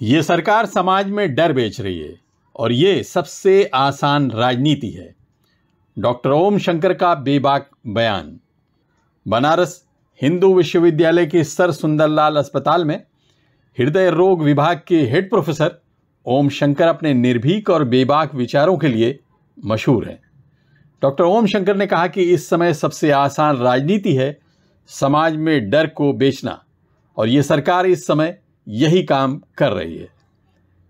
ये सरकार समाज में डर बेच रही है और ये सबसे आसान राजनीति है। डॉक्टर ओम शंकर का बेबाक बयान। बनारस हिंदू विश्वविद्यालय के सर सुंदरलाल अस्पताल में हृदय रोग विभाग के हेड प्रोफेसर ओम शंकर अपने निर्भीक और बेबाक विचारों के लिए मशहूर हैं। डॉक्टर ओम शंकर ने कहा कि इस समय सबसे आसान राजनीति है समाज में डर को बेचना और ये सरकार इस समय यही काम कर रही है।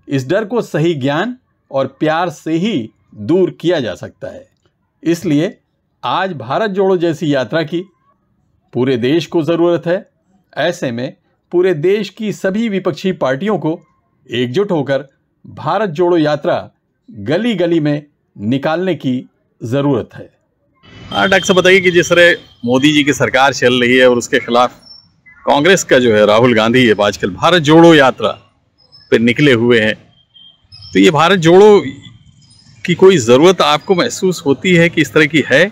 इस डर को सही ज्ञान और प्यार से ही दूर किया जा सकता है। इसलिए आज भारत जोड़ो जैसी यात्रा की पूरे देश को ज़रूरत है। ऐसे में पूरे देश की सभी विपक्षी पार्टियों को एकजुट होकर भारत जोड़ो यात्रा गली गली में निकालने की ज़रूरत है। डॉक्टर साहब बताइए कि जिस तरह मोदी जी की सरकार चल रही है और उसके खिलाफ कांग्रेस का जो है राहुल गांधी है आजकल भारत जोड़ो यात्रा पे निकले हुए हैं, तो ये भारत जोड़ो की कोई ज़रूरत आपको महसूस होती है कि इस तरह की है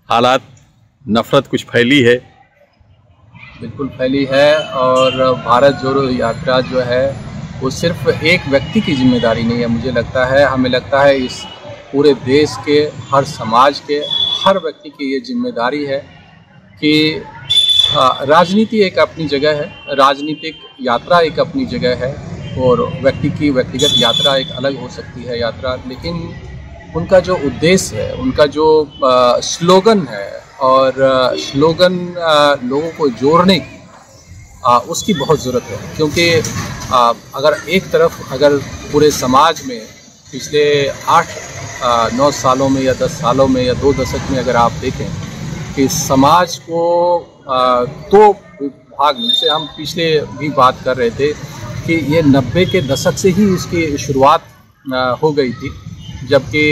हालात, नफरत कुछ फैली है? बिल्कुल फैली है। और भारत जोड़ो यात्रा जो है वो सिर्फ एक व्यक्ति की जिम्मेदारी नहीं है। मुझे लगता है, हमें लगता है इस पूरे देश के हर समाज के हर व्यक्ति की ये जिम्मेदारी है कि राजनीति एक अपनी जगह है, राजनीतिक यात्रा एक अपनी जगह है और व्यक्ति की व्यक्तिगत यात्रा एक अलग हो सकती है यात्रा, लेकिन उनका जो उद्देश्य है, उनका जो स्लोगन है और स्लोगन लोगों को जोड़ने की उसकी बहुत ज़रूरत है। क्योंकि अगर एक तरफ अगर पूरे समाज में पिछले 8-9 सालों में या 10 सालों में या 2 दशक में अगर आप देखें कि समाज को दो भाग में, जैसे हम पिछले भी बात कर रहे थे कि ये 90 के दशक से ही इसकी शुरुआत हो गई थी, जबकि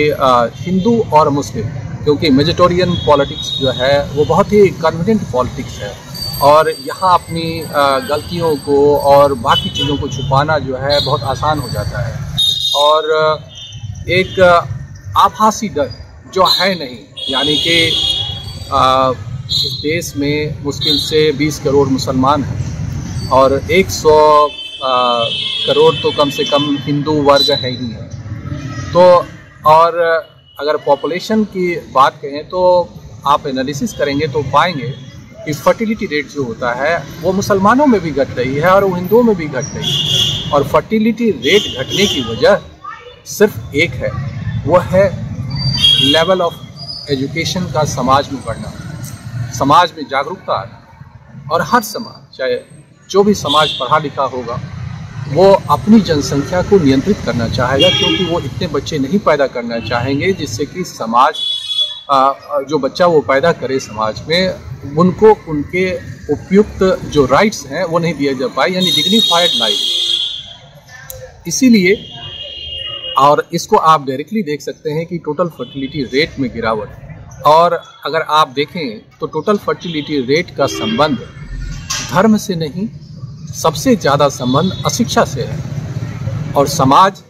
हिंदू और मुस्लिम, क्योंकि मेजोरिटेरियन पॉलिटिक्स जो है वो बहुत ही कन्वीनियंट पॉलिटिक्स है और यहाँ अपनी गलतियों को और बाकी चीज़ों को छुपाना जो है बहुत आसान हो जाता है। और एक आभासी डर जो है नहीं, यानी कि इस देश में मुश्किल से 20 करोड़ मुसलमान हैं और 100 करोड़ तो कम से कम हिंदू वर्ग है ही है। तो और अगर पॉपुलेशन की बात करें तो आप एनालिसिस करेंगे तो पाएंगे कि फर्टिलिटी रेट जो होता है वो मुसलमानों में भी घट रही है और वो हिंदुओं में भी घट रही है। और फर्टिलिटी रेट घटने की वजह सिर्फ एक है, वो है लेवल ऑफ एजुकेशन का समाज में बढ़ना, समाज में जागरूकता आना। और हर समाज, चाहे जो भी समाज पढ़ा लिखा होगा, वो अपनी जनसंख्या को नियंत्रित करना चाहेगा, क्योंकि वो इतने बच्चे नहीं पैदा करना चाहेंगे जिससे कि समाज जो बच्चा वो पैदा करे समाज में उनको उनके उपयुक्त जो राइट्स हैं वो नहीं दिया जा पाए, यानी डिग्निफाइड लाइफ। इसीलिए, और इसको आप डायरेक्टली देख सकते हैं कि टोटल फर्टिलिटी रेट में गिरावट, और अगर आप देखें तो टोटल फर्टिलिटी रेट का संबंध धर्म से नहीं, सबसे ज़्यादा संबंध अशिक्षा से है। और समाज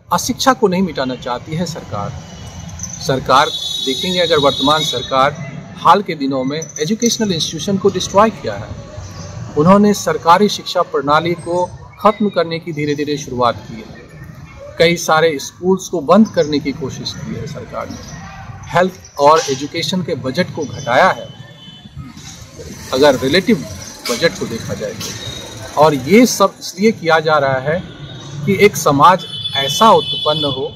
अशिक्षा को नहीं मिटाना चाहती है सरकार देखेंगे, अगर वर्तमान सरकार हाल के दिनों में एजुकेशनल इंस्टीट्यूशन को डिस्ट्रॉय किया है, उन्होंने सरकारी शिक्षा प्रणाली को ख़त्म करने की धीरे धीरे शुरुआत की है। कई सारे स्कूल्स को बंद करने की कोशिश की है सरकार ने, हेल्थ और एजुकेशन के बजट को घटाया है अगर रिलेटिव बजट को देखा जाए तो। और ये सब इसलिए किया जा रहा है कि एक समाज ऐसा उत्पन्न हो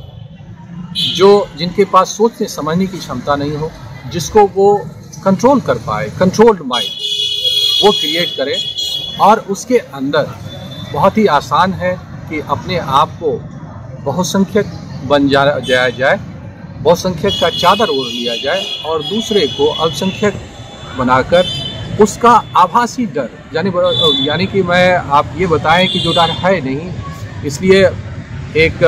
जो जिनके पास सोचने समझने की क्षमता नहीं हो, जिसको वो कंट्रोल कर पाए, कंट्रोल्ड माइंड वो क्रिएट करे। और उसके अंदर बहुत ही आसान है कि अपने आप को बहुसंख्यक बन जाया जाए, बहुसंख्यक का चादर ओढ़ लिया जाए और दूसरे को अल्पसंख्यक बनाकर उसका आभासी डर, यानी कि आप ये बताएं कि जो डर है नहीं, इसलिए एक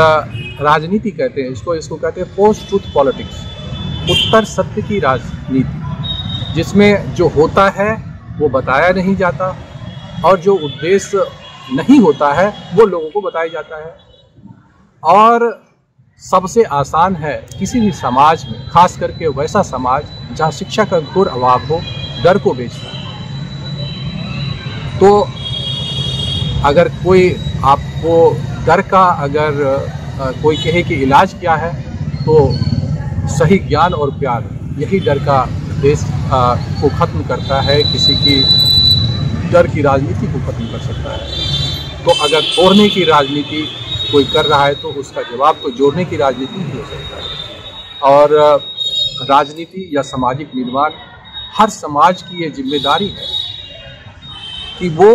राजनीति कहते हैं इसको कहते हैं पोस्ट ट्रूथ पॉलिटिक्स, उत्तर सत्य की राजनीति, जिसमें जो होता है वो बताया नहीं जाता और जो उद्देश्य नहीं होता है वो लोगों को बताया जाता है। और सबसे आसान है किसी भी समाज में, खास करके वैसा समाज जहाँ शिक्षा का घोर अभाव हो, डर को बेचना। तो अगर कोई आपको डर का अगर कोई कहे कि इलाज क्या है, तो सही ज्ञान और प्यार, यही डर का देश को ख़त्म करता है, किसी की डर की राजनीति को ख़त्म कर सकता है। तो अगर तोड़ने की राजनीति कोई कर रहा है तो उसका जवाब तो जोड़ने की राजनीति ही हो सकता है। और राजनीति या सामाजिक निर्माण, हर समाज की ये जिम्मेदारी है कि वो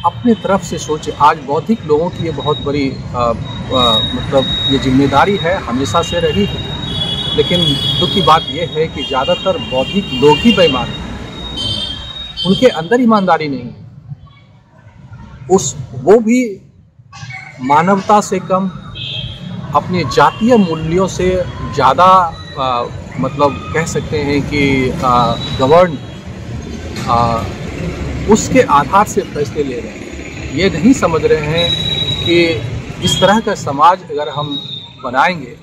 अपने तरफ से सोचे। आज बौद्धिक लोगों की ये बहुत बड़ी मतलब ये जिम्मेदारी है, हमेशा से रही है। लेकिन दुख की बात यह है कि ज़्यादातर बौद्धिक लोग ही बेईमान हैं, उनके अंदर ईमानदारी नहीं है। वो भी मानवता से कम, अपने जातीय मूल्यों से ज़्यादा मतलब कह सकते हैं कि गवर्न उसके आधार से फैसले ले रहे हैं। ये नहीं समझ रहे हैं कि इस तरह का समाज अगर हम बनाएंगे,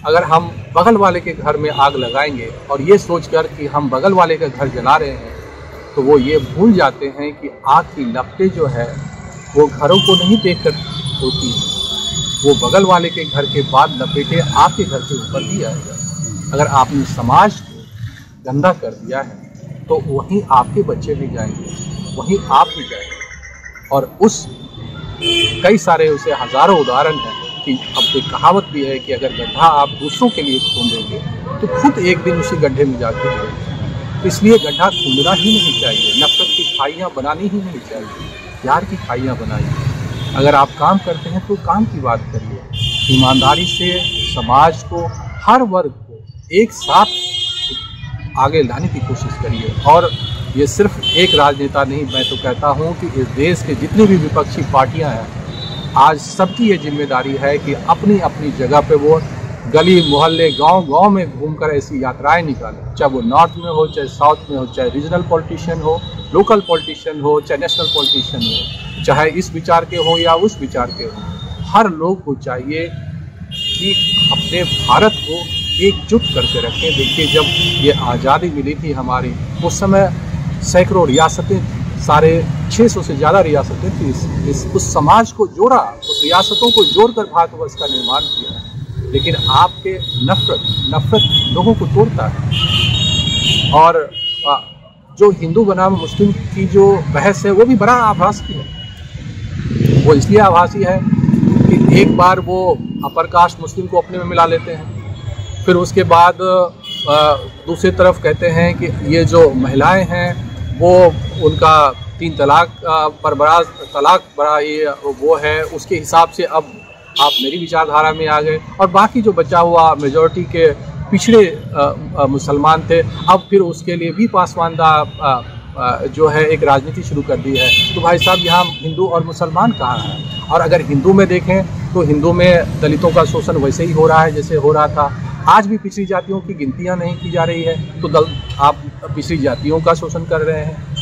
अगर हम बगल वाले के घर में आग लगाएंगे और ये सोचकर कि हम बगल वाले का घर जला रहे हैं, तो वो ये भूल जाते हैं कि आग की लपटें जो है वो घरों को नहीं देखकर होती, वो बगल वाले के घर के बाद लपेटे आपके घर के ऊपर भी आएगा। अगर आपने समाज को गंदा कर दिया है तो वहीं आपके बच्चे भी जाएंगे, वहीं आप भी जाएंगे। और उस कई सारे उसे हज़ारों उदाहरण हैं कि अब एक कहावत भी है कि अगर गड्ढा आप दूसरों के लिए खोदेंगे तो खुद एक दिन उसी गड्ढे में जाके गिरेंगे। तो इसलिए गड्ढा खोदना ही नहीं चाहिए, नफरत की खाइयाँ बनानी ही नहीं चाहिए, प्यार की खाइयाँ बनाइए। अगर आप काम करते हैं तो काम की बात करिए, ईमानदारी से समाज को, हर वर्ग को एक साथ आगे लाने की कोशिश करिए। और ये सिर्फ एक राजनेता नहीं, मैं तो कहता हूँ कि इस देश के जितनी भी विपक्षी पार्टियाँ हैं, आज सबकी ये जिम्मेदारी है कि अपनी अपनी जगह पे वो गली मोहल्ले गांव में घूमकर ऐसी यात्राएं निकालें, चाहे वो नॉर्थ में हो, चाहे साउथ में हो, चाहे रीजनल पॉलिटिशियन हो, लोकल पॉलिटिशियन हो, चाहे नेशनल पॉलिटिशियन हो, चाहे इस विचार के हो या उस विचार के हो। हर लोग को चाहिए कि अपने भारत को एकजुट करके रखें। देखिए, जब ये आज़ादी मिली थी हमारी, उस समय सैकड़ों रियासतें, साढ़े 600 से ज़्यादा रियासतें थी। उस समाज को जोड़ा, उस रियासतों को जोड़कर भारतवर्ष का निर्माण किया। लेकिन आपके नफरत लोगों को तोड़ता है। और जो हिंदू बनाम मुस्लिम की जो बहस है वो भी बड़ा आभासी है। वो इसलिए आभासी है कि एक बार वो अपर कास्ट मुस्लिम को अपने में मिला लेते हैं, फिर उसके बाद दूसरी तरफ कहते हैं कि ये जो महिलाएं हैं वो उनका 3 तलाक पर बड़ा तलाक बड़ा ये वो है, उसके हिसाब से अब आप मेरी विचारधारा में आ गए। और बाकी जो बचा हुआ मेजॉरिटी के पिछड़े मुसलमान थे, अब फिर उसके लिए भी पासवानदा जो है एक राजनीति शुरू कर दी है। तो भाई साहब, यहाँ हिंदू और मुसलमान कहाँ हैं? और अगर हिंदू में देखें तो हिंदू में दलितों का शोषण वैसे ही हो रहा है जैसे हो रहा था। आज भी पिछड़ी जातियों की गिनतियाँ नहीं की जा रही है तो आप पिछड़ी जातियों का शोषण कर रहे हैं।